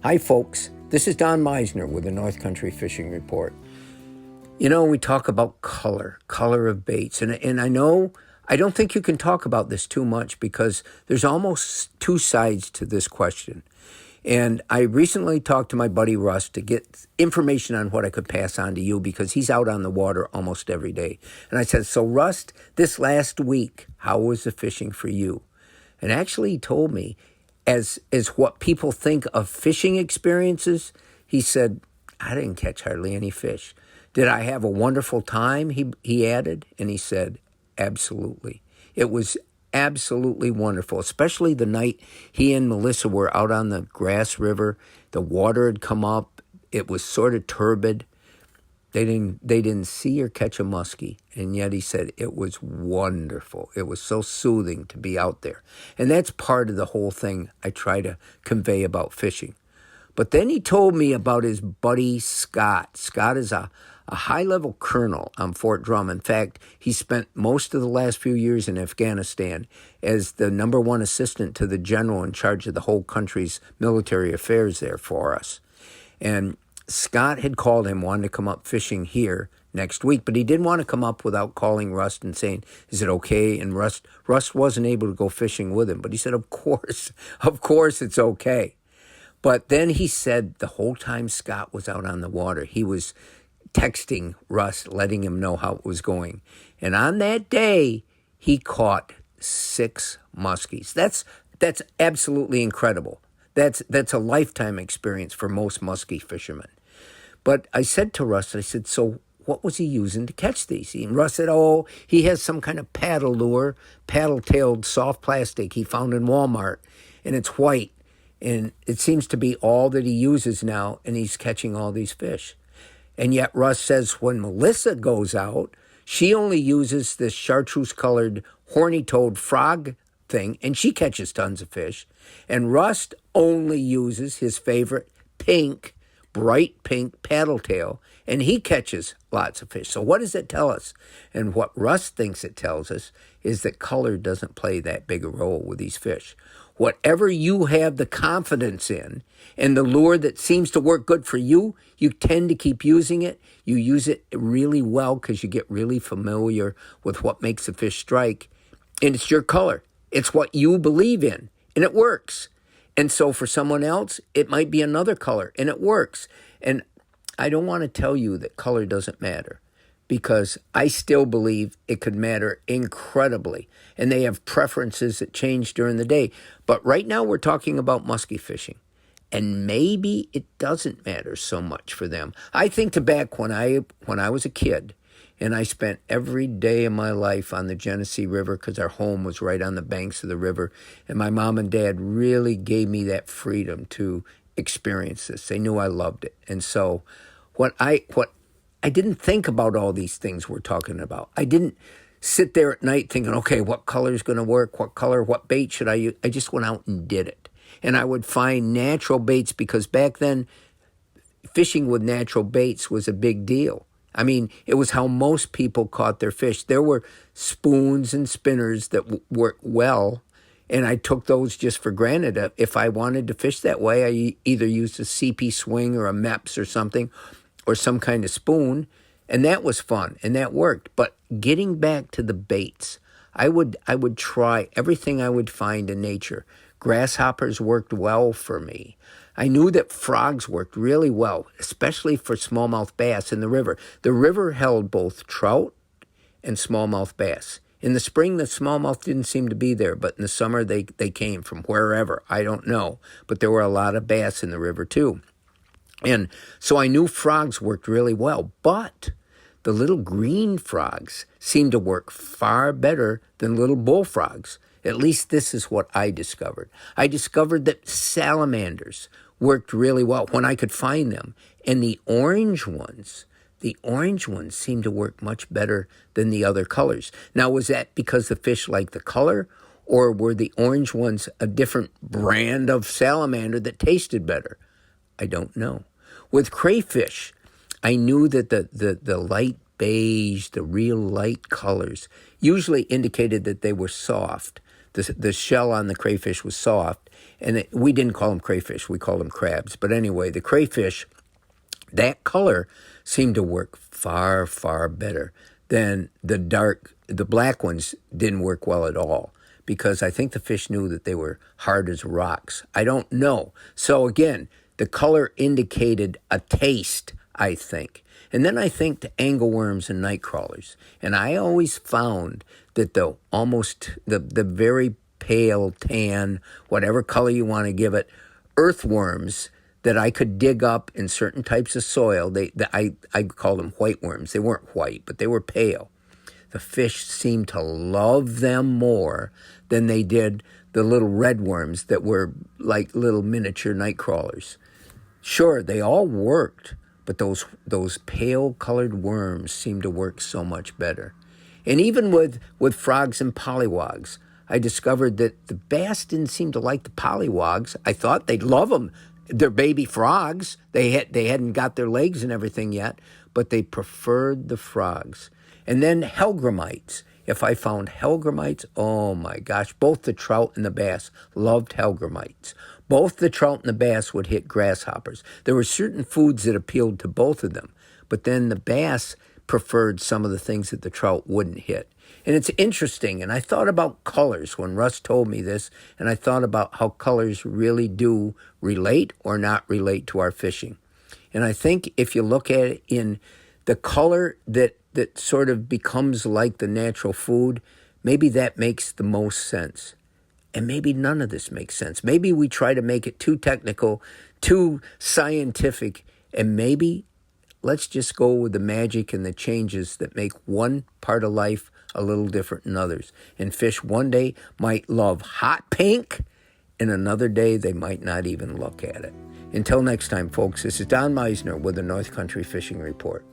Hi, folks. This is Don Meisner with the North Country Fishing Report. You know, we talk about color of baits, and I don't think you can talk about this too much because there's almost two sides to this question. And I recently talked to my buddy Russ to get information on what I could pass on to you because he's out on the water almost every day. And I said, so Russ, this last week, how was the fishing for you? And actually he told me, as what people think of fishing experiences, he said, I didn't catch hardly any fish. Did I have a wonderful time? He added, and he said, absolutely. It was absolutely wonderful, especially the night he and Melissa were out on the Grass River. The water had come up. It was sort of turbid. They didn't see or catch a muskie, and yet he said it was wonderful. It was so soothing to be out there. And that's part of the whole thing I try to convey about fishing. But then he told me about his buddy Scott. Scott is a high-level colonel on Fort Drum. In fact, he spent most of the last few years in Afghanistan as the number one assistant to the general in charge of the whole country's military affairs there for us. And Scott had called him, wanted to come up fishing here next week, but he didn't want to come up without calling Rust and saying, is it okay? And Rust wasn't able to go fishing with him, but he said, of course it's okay. But then he said the whole time Scott was out on the water, he was texting Russ, letting him know how it was going. And on that day, he caught 6 muskies. That's absolutely incredible. That's a lifetime experience for most muskie fishermen. But I said to Russ, I said, so what was he using to catch these? And Russ said, oh, he has some kind of paddle lure, paddle-tailed soft plastic he found in Walmart, and it's white. And it seems to be all that he uses now, and he's catching all these fish. And yet Russ says when Melissa goes out, she only uses this chartreuse-colored horny-toed frog thing, and she catches tons of fish. And Russ only uses his favorite bright pink paddle tail, and he catches lots of fish. So what does it tell us? And what Russ thinks it tells us is that color doesn't play that big a role with these fish. Whatever you have the confidence in and the lure that seems to work good for you, you tend to keep using it. You use it really well because you get really familiar with what makes the fish strike. And it's your color. It's what you believe in, and it works. And so for someone else, it might be another color, and it works. And I don't want to tell you that color doesn't matter, because I still believe it could matter incredibly. And they have preferences that change during the day. But right now we're talking about muskie fishing. And maybe it doesn't matter so much for them. I think to back when I was a kid, and I spent every day of my life on the Genesee River because our home was right on the banks of the river. And my mom and dad really gave me that freedom to experience this. They knew I loved it. And so I didn't think about all these things we're talking about. I didn't sit there at night thinking, okay, what color is going to work? What bait should I use? I just went out and did it. And I would find natural baits because back then, fishing with natural baits was a big deal. I mean, it was how most people caught their fish. There were spoons and spinners that worked well, and I took those just for granted. If I wanted to fish that way, I either used a CP swing or a MEPS or something, or some kind of spoon, and that was fun, and that worked. But getting back to the baits, I would try everything I would find in nature. Grasshoppers worked well for me. I knew that frogs worked really well, especially for smallmouth bass in the river. The river held both trout and smallmouth bass. In the spring, the smallmouth didn't seem to be there, but in the summer, they came from wherever. I don't know, but there were a lot of bass in the river too. And so I knew frogs worked really well, but the little green frogs seemed to work far better than little bullfrogs. At least this is what I discovered. I discovered that salamanders worked really well when I could find them. And the orange ones seemed to work much better than the other colors. Now, was that because the fish liked the color, or were the orange ones a different brand of salamander that tasted better? I don't know. With crayfish, I knew that the light beige, the real light colors, usually indicated that they were soft. the shell on the crayfish was soft, and we didn't call them crayfish, we called them crabs. But anyway, the crayfish, that color seemed to work far, far better than the black ones didn't work well at all, because I think the fish knew that they were hard as rocks. I don't know. So again, the color indicated a taste, I think. And then I think to angleworms and night crawlers. And I always found that the very pale tan, whatever color you want to give it, earthworms that I could dig up in certain types of soil, I call them white worms. They weren't white, but they were pale. The fish seemed to love them more than they did the little red worms that were like little miniature night crawlers. Sure, they all worked, but those pale colored worms seemed to work so much better. And even with frogs and pollywogs, I discovered that the bass didn't seem to like the pollywogs. I thought they'd love them. They're baby frogs. They hadn't got their legs and everything yet, but they preferred the frogs. And then hellgrammites. If I found hellgrammites, oh my gosh, both the trout and the bass loved hellgrammites. Both the trout and the bass would hit grasshoppers. There were certain foods that appealed to both of them, but then the bass preferred some of the things that the trout wouldn't hit. And it's interesting, and I thought about colors when Russ told me this, and I thought about how colors really do relate or not relate to our fishing. And I think if you look at it in the color that sort of becomes like the natural food, maybe that makes the most sense. And maybe none of this makes sense. Maybe we try to make it too technical, too scientific, and maybe let's just go with the magic and the changes that make one part of life a little different than others. And fish one day might love hot pink, and another day they might not even look at it. Until next time, folks, this is Don Meisner with the North Country Fishing Report.